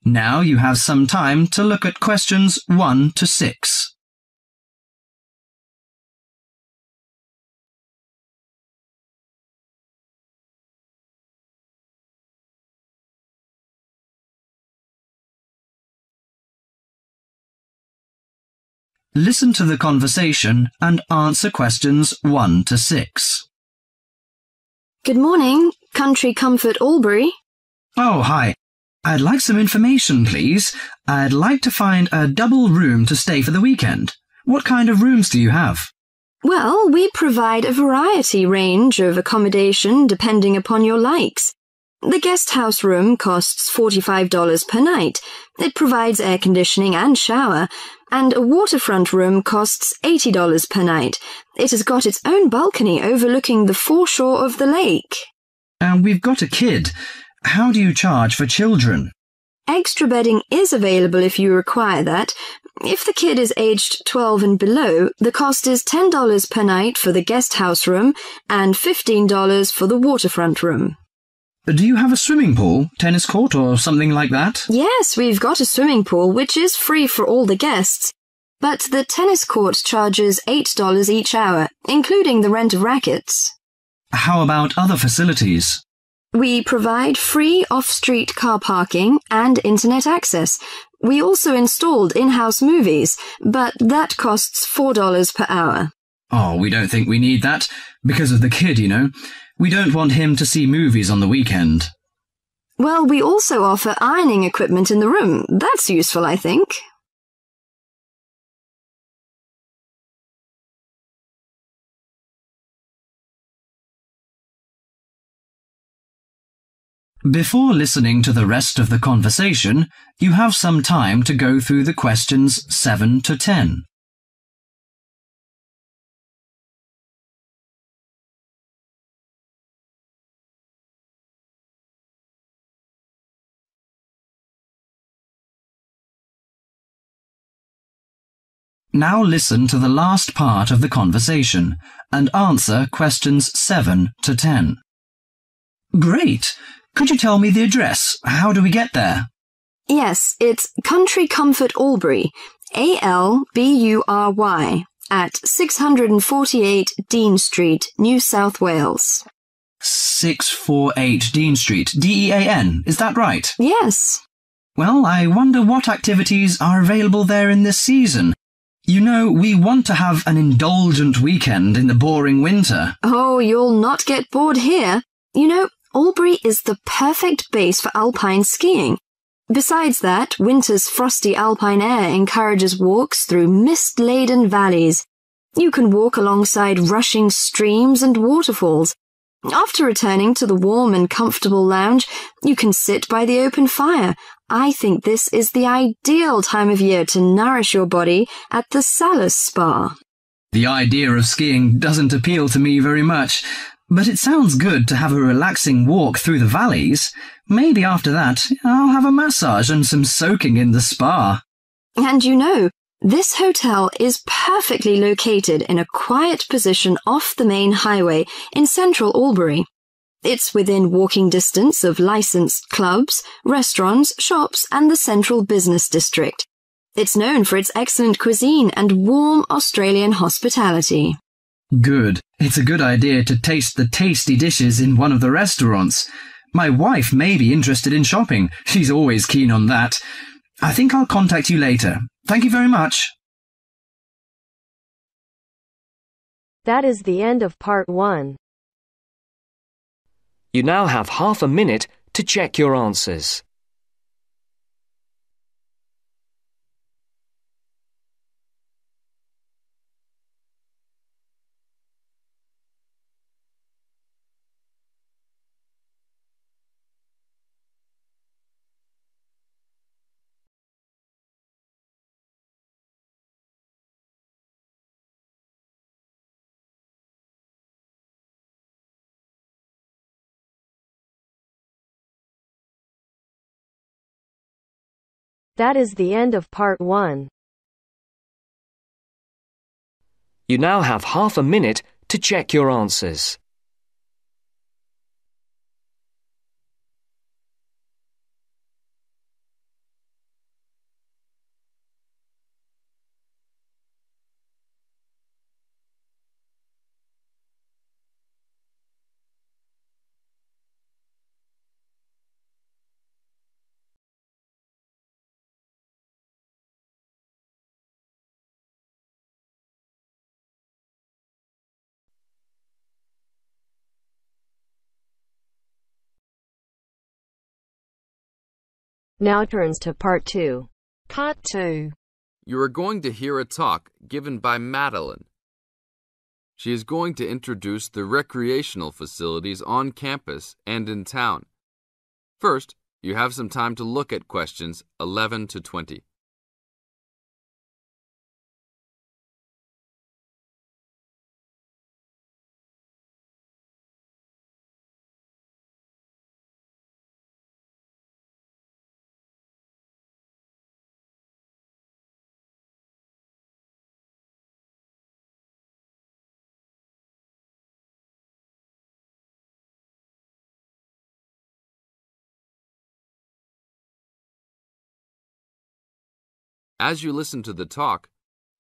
Now you have some time to look at questions 1 to 6. Listen to the conversation and answer questions 1 to 6. Good morning, Country Comfort Albury. Oh, hi. I'd like some information, please. I'd like to find a double room to stay for the weekend. What kind of rooms do you have? Well, we provide a variety range of accommodation depending upon your likes. The guest house room costs $45 per night. It provides air conditioning and shower, and a waterfront room costs $80 per night. It has got its own balcony overlooking the foreshore of the lake. We've got a kid. How do you charge for children? Extra bedding is available if you require that. If the kid is aged 12 and below, the cost is $10 per night for the guest house room and $15 for the waterfront room. Do you have a swimming pool, tennis court or something like that? Yes, we've got a swimming pool, which is free for all the guests. But the tennis court charges $8 each hour, including the rent of rackets. How about other facilities? We provide free off-street car parking and internet access. We also installed in-house movies, but that costs $4 per hour. Oh, we don't think we need that. Because of the kid, you know. We don't want him to see movies on the weekend. Well, we also offer ironing equipment in the room. That's useful, I think. Before listening to the rest of the conversation, you have some time to go through the questions 7 to 10. Now listen to the last part of the conversation and answer questions 7 to 10. Great! Could you tell me the address? How do we get there? Yes, it's Country Comfort Albury, Albury, at 648 Dean Street, New South Wales. 648 Dean Street, D-E-A-N, is that right? Yes. Well, I wonder what activities are available there in this season. You know, we want to have an indulgent weekend in the boring winter. Oh, you'll not get bored here. You know, Albury is the perfect base for alpine skiing. Besides that, winter's frosty alpine air encourages walks through mist-laden valleys. You can walk alongside rushing streams and waterfalls. After returning to the warm and comfortable lounge, you can sit by the open fire. I think this is the ideal time of year to nourish your body at the Salus Spa. The idea of skiing doesn't appeal to me very much, but it sounds good to have a relaxing walk through the valleys. Maybe after that, I'll have a massage and some soaking in the spa. And you know, this hotel is perfectly located in a quiet position off the main highway in central Albury. It's within walking distance of licensed clubs, restaurants, shops, and the central business district. It's known for its excellent cuisine and warm Australian hospitality. Good. It's a good idea to taste the tasty dishes in one of the restaurants. My wife may be interested in shopping. She's always keen on that. I think I'll contact you later. Thank you very much. That is the end of part 1. You now have half a minute to check your answers. That is the end of part 1. You now have half a minute to check your answers. Now turns to Part 2. Part 2. You are going to hear a talk given by Madeline. She is going to introduce the recreational facilities on campus and in town. First, you have some time to look at questions 11 to 20. As you listen to the talk,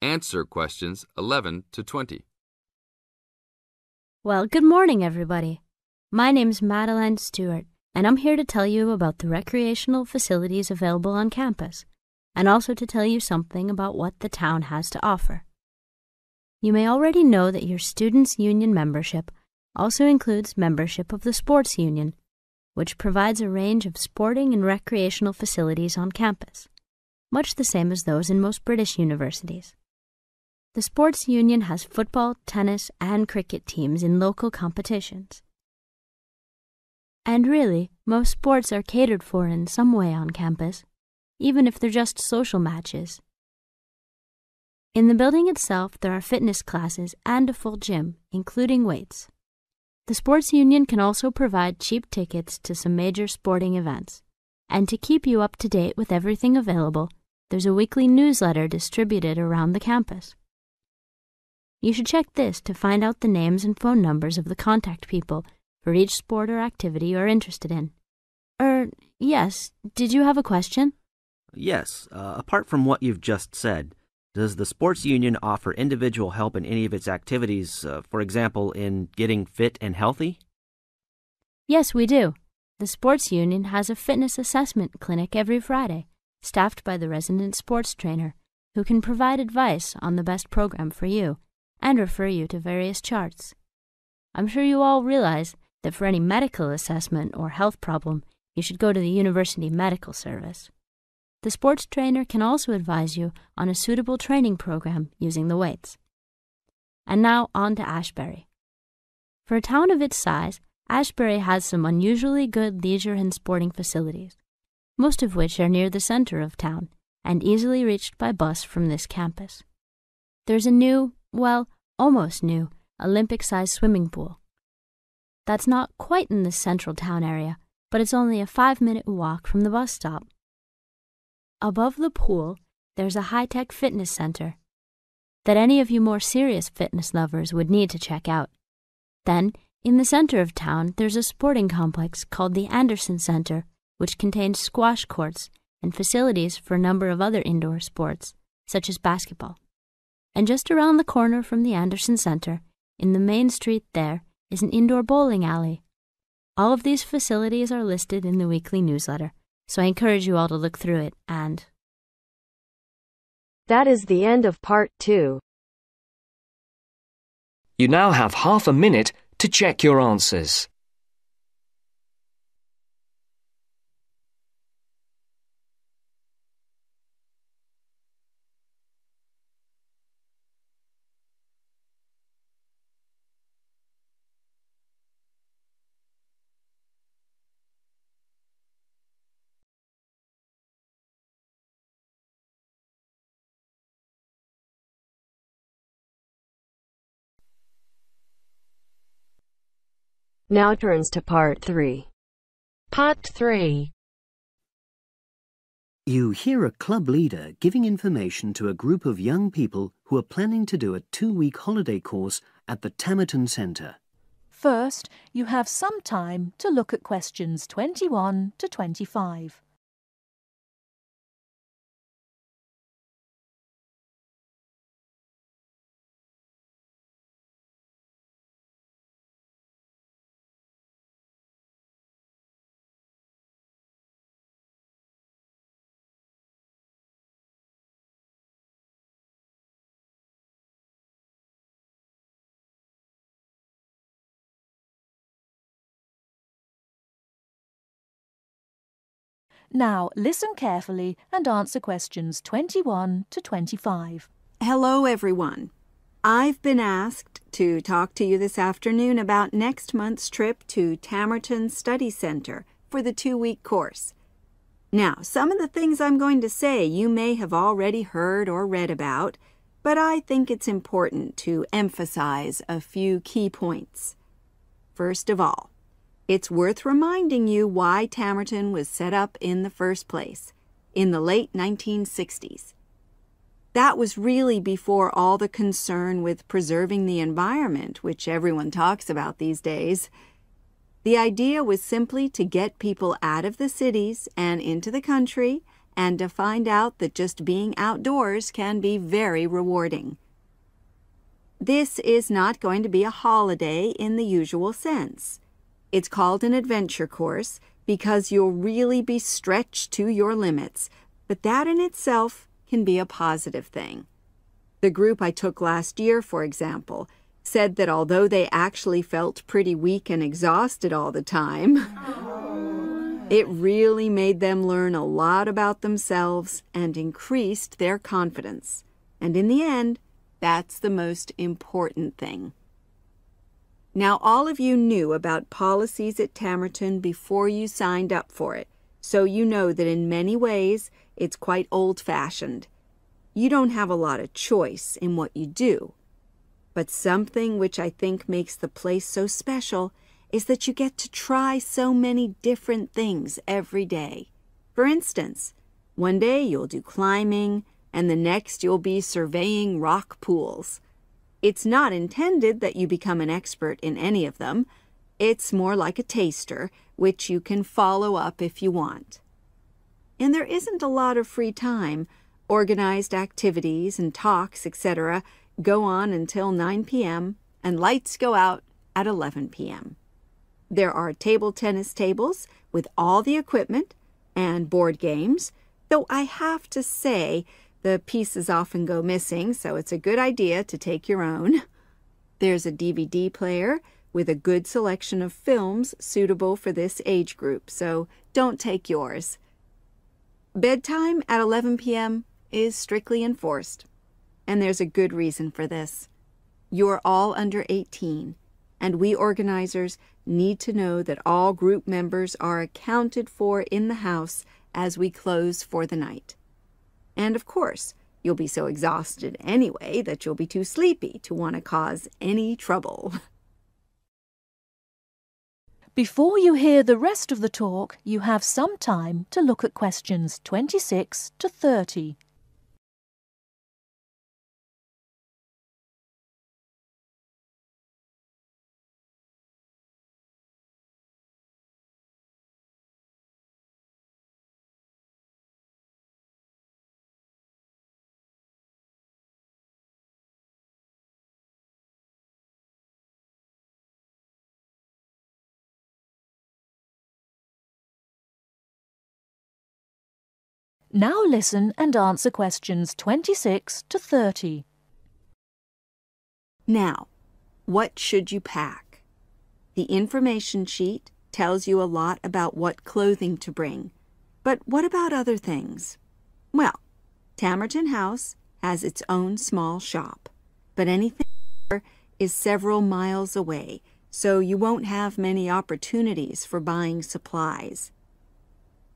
answer questions 11 to 20. Well, good morning, everybody. My name's Madeline Stewart, and I'm here to tell you about the recreational facilities available on campus, and also to tell you something about what the town has to offer. You may already know that your Students' Union membership also includes membership of the Sports Union, which provides a range of sporting and recreational facilities on campus, much the same as those in most British universities. The Sports Union has football, tennis, and cricket teams in local competitions. And really, most sports are catered for in some way on campus, even if they're just social matches. In the building itself, there are fitness classes and a full gym, including weights. The Sports Union can also provide cheap tickets to some major sporting events. And to keep you up to date with everything available, there's a weekly newsletter distributed around the campus. You should check this to find out the names and phone numbers of the contact people for each sport or activity you're interested in. Yes, did you have a question? Yes, apart from what you've just said, does the Sports Union offer individual help in any of its activities, for example, in getting fit and healthy? Yes, we do. The Sports Union has a fitness assessment clinic every Friday, staffed by the resident sports trainer, who can provide advice on the best program for you and refer you to various charts. I'm sure you all realize that for any medical assessment or health problem, you should go to the University Medical Service. The sports trainer can also advise you on a suitable training program using the weights. And now on to Ashbury. For a town of its size, Ashbury has some unusually good leisure and sporting facilities, most of which are near the center of town and easily reached by bus from this campus. There's a new, well, almost new, Olympic-sized swimming pool. That's not quite in the central town area, but it's only a 5-minute walk from the bus stop. Above the pool, there's a high-tech fitness center that any of you more serious fitness lovers would need to check out. Then, in the center of town, there's a sporting complex called the Anderson Center, which contains squash courts and facilities for a number of other indoor sports, such as basketball. And just around the corner from the Anderson Center, in the main street there, is an indoor bowling alley. All of these facilities are listed in the weekly newsletter, so I encourage you all to look through it and... That is the end of Part 2. You now have half a minute to check your answers. Now turns to Part 3. Part 3. You hear a club leader giving information to a group of young people who are planning to do a 2-week holiday course at the Tamerton Centre. First, you have some time to look at questions 21 to 25. Now listen carefully and answer questions 21 to 25. Hello, everyone. I've been asked to talk to you this afternoon about next month's trip to Tamerton Study Center for the 2-week course. Now, some of the things I'm going to say you may have already heard or read about, but I think it's important to emphasize a few key points. First of all, it's worth reminding you why Tamerton was set up in the first place, in the late 1960s. That was really before all the concern with preserving the environment, which everyone talks about these days. The idea was simply to get people out of the cities and into the country, and to find out that just being outdoors can be very rewarding. This is not going to be a holiday in the usual sense. It's called an adventure course because you'll really be stretched to your limits, but that in itself can be a positive thing. The group I took last year, for example, said that although they actually felt pretty weak and exhausted all the time, it really made them learn a lot about themselves and increased their confidence. And in the end, that's the most important thing. Now, all of you knew about policies at Tamerton before you signed up for it, so you know that in many ways it's quite old-fashioned. You don't have a lot of choice in what you do. But something which I think makes the place so special is that you get to try so many different things every day. For instance, one day you'll do climbing, and the next you'll be surveying rock pools. It's not intended that you become an expert in any of them. It's more like a taster, which you can follow up if you want. And there isn't a lot of free time. Organized activities and talks, etc., go on until 9 p.m., and lights go out at 11 p.m. There are table tennis tables with all the equipment and board games, though I have to say the pieces often go missing, so it's a good idea to take your own. There's a DVD player with a good selection of films suitable for this age group, so don't take yours. Bedtime at 11 p.m. is strictly enforced, and there's a good reason for this. You're all under 18, and we organizers need to know that all group members are accounted for in the house as we close for the night. And of course, you'll be so exhausted anyway that you'll be too sleepy to want to cause any trouble. Before you hear the rest of the talk, you have some time to look at questions 26 to 30. Now listen and answer questions 26 to 30. Now, what should you pack? The information sheet tells you a lot about what clothing to bring. But what about other things? Well, Tamerton House has its own small shop, but anything there is several miles away, so you won't have many opportunities for buying supplies.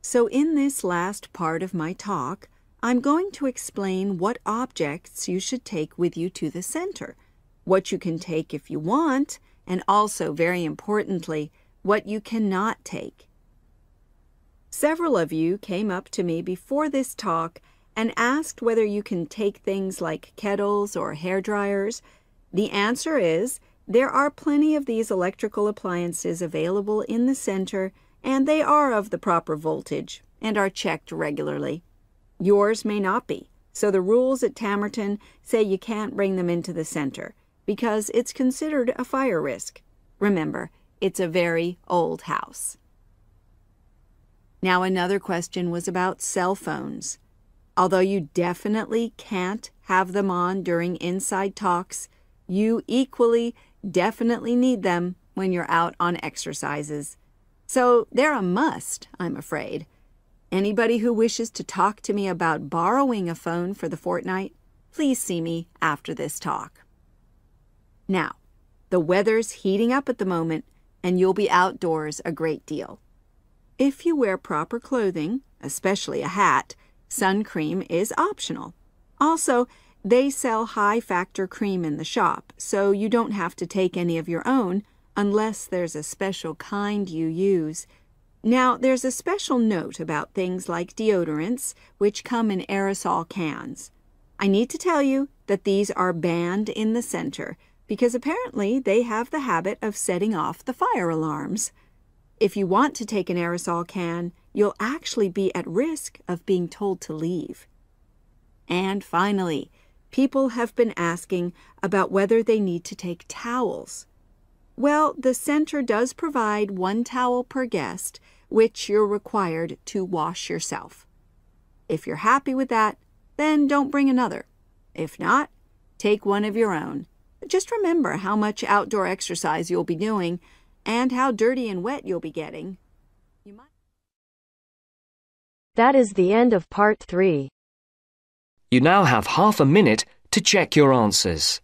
So in this last part of my talk, I'm going to explain what objects you should take with you to the center, what you can take if you want, and also, very importantly, what you cannot take. Several of you came up to me before this talk and asked whether you can take things like kettles or hair dryers. The answer is there are plenty of these electrical appliances available in the center, and they are of the proper voltage and are checked regularly. Yours may not be, so the rules at Tamerton say you can't bring them into the center because it's considered a fire risk. Remember, it's a very old house. Now, another question was about cell phones. Although you definitely can't have them on during inside talks, you equally definitely need them when you're out on exercises. So they're a must, I'm afraid. Anybody who wishes to talk to me about borrowing a phone for the fortnight, please see me after this talk. Now, the weather's heating up at the moment, and you'll be outdoors a great deal. If you wear proper clothing, especially a hat, sun cream is optional. Also, they sell high-factor cream in the shop, so you don't have to take any of your own unless there's a special kind you use. Now, there's a special note about things like deodorants, which come in aerosol cans. I need to tell you that these are banned in the center because apparently they have the habit of setting off the fire alarms. If you want to take an aerosol can, you'll actually be at risk of being told to leave. And finally, people have been asking about whether they need to take towels. Well, the center does provide 1 towel per guest, which you're required to wash yourself. If you're happy with that, then don't bring another. If not, take one of your own. Just remember how much outdoor exercise you'll be doing and how dirty and wet you'll be getting. That is the end of part 3. You now have half a minute to check your answers.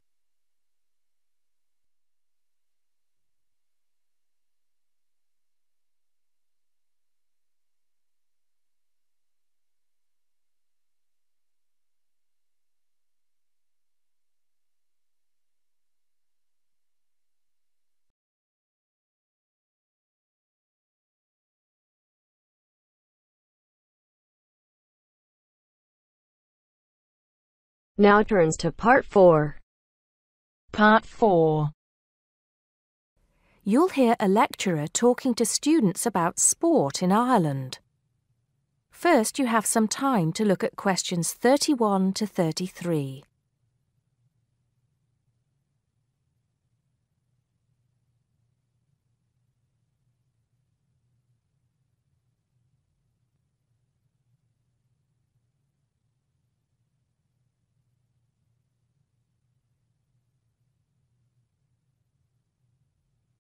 Now turns to part 4. Part 4. You'll hear a lecturer talking to students about sport in Ireland. First, you have some time to look at questions 31 to 33.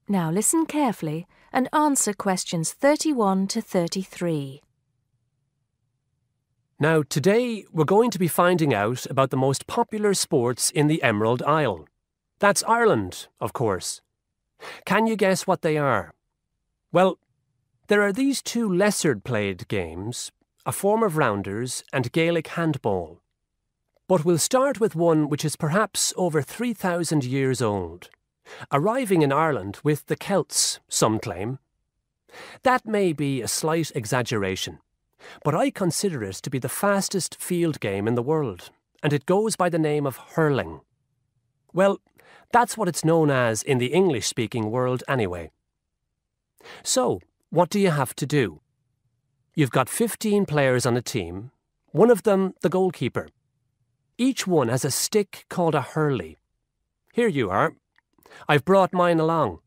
Now listen carefully and answer questions 31 to 33. Now, today we're going to be finding out about the most popular sports in the Emerald Isle. That's Ireland, of course. Can you guess what they are? Well, there are these 2 lesser-played games, a form of rounders and Gaelic handball. But we'll start with one which is perhaps over 3,000 years old, arriving in Ireland with the Celts, some claim. That may be a slight exaggeration, but I consider it to be the fastest field game in the world, and it goes by the name of hurling. Well, that's what it's known as in the English-speaking world anyway. So, what do you have to do? You've got 15 players on a team, one of them the goalkeeper. Each one has a stick called a hurley. Here you are. I've brought mine along.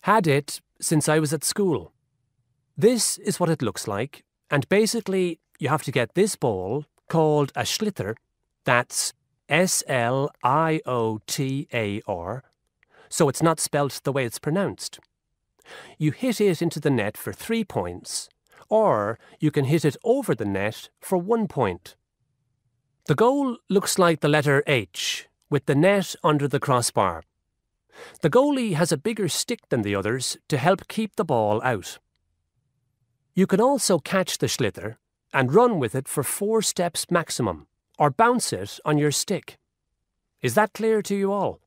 Had it since I was at school. This is what it looks like, and basically you have to get this ball, called a sliotar, that's S-L-I-O-T-A-R, so it's not spelt the way it's pronounced. You hit it into the net for 3 points, or you can hit it over the net for 1 point. The goal looks like the letter H, with the net under the crossbar. The goalie has a bigger stick than the others to help keep the ball out. You can also catch the sliotar and run with it for 4 steps maximum, or bounce it on your stick. Is that clear to you all?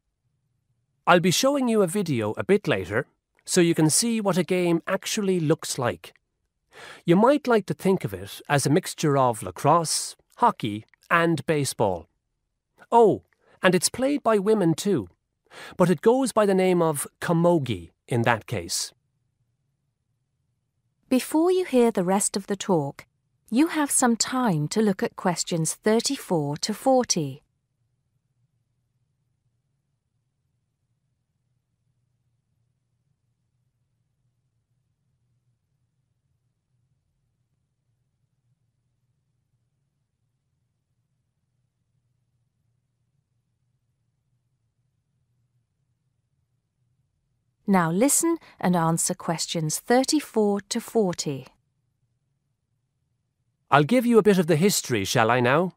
I'll be showing you a video a bit later, so you can see what a game actually looks like. You might like to think of it as a mixture of lacrosse, hockey, and baseball. Oh, and it's played by women too, but it goes by the name of camogie in that case. Before you hear the rest of the talk, you have some time to look at questions 34 to 40. Now listen and answer questions 34 to 40. I'll give you a bit of the history, shall I now?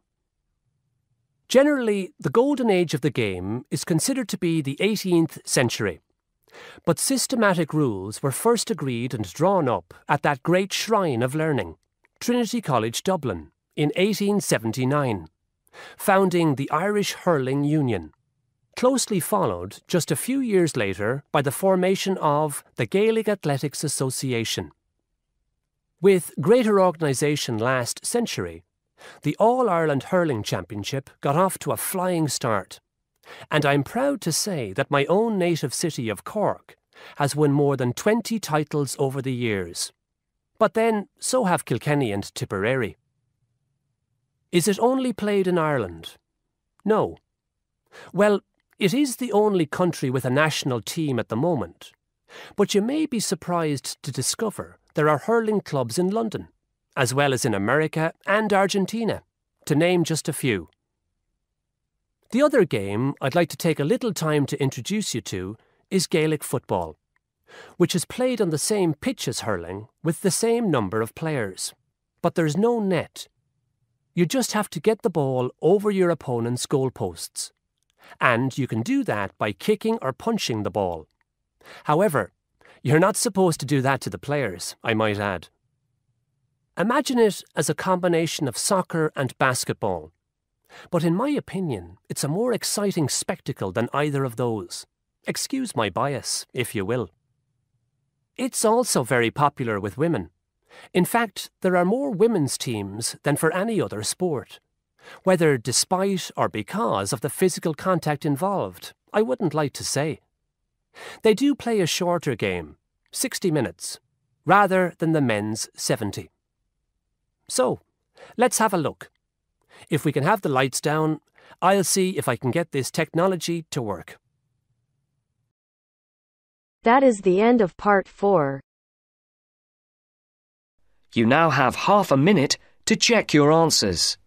Generally, the golden age of the game is considered to be the 18th century. But systematic rules were first agreed and drawn up at that great shrine of learning, Trinity College Dublin, in 1879, founding the Irish Hurling Union, closely followed just a few years later by the formation of the Gaelic Athletics Association. With greater organisation last century, the All-Ireland Hurling Championship got off to a flying start, and I'm proud to say that my own native city of Cork has won more than 20 titles over the years. But then, so have Kilkenny and Tipperary. Is it only played in Ireland? No. Well, it is the only country with a national team at the moment, but you may be surprised to discover there are hurling clubs in London, as well as in America and Argentina, to name just a few. The other game I'd like to take a little time to introduce you to is Gaelic football, which is played on the same pitch as hurling with the same number of players, but there's no net. You just have to get the ball over your opponent's goalposts, and you can do that by kicking or punching the ball. However, you're not supposed to do that to the players, I might add. Imagine it as a combination of soccer and basketball, but in my opinion, it's a more exciting spectacle than either of those. Excuse my bias, if you will. It's also very popular with women. In fact, there are more women's teams than for any other sport. Whether despite or because of the physical contact involved, I wouldn't like to say. They do play a shorter game, 60 minutes, rather than the men's 70. So, let's have a look. If we can have the lights down, I'll see if I can get this technology to work. That is the end of part 4. You now have half a minute to check your answers.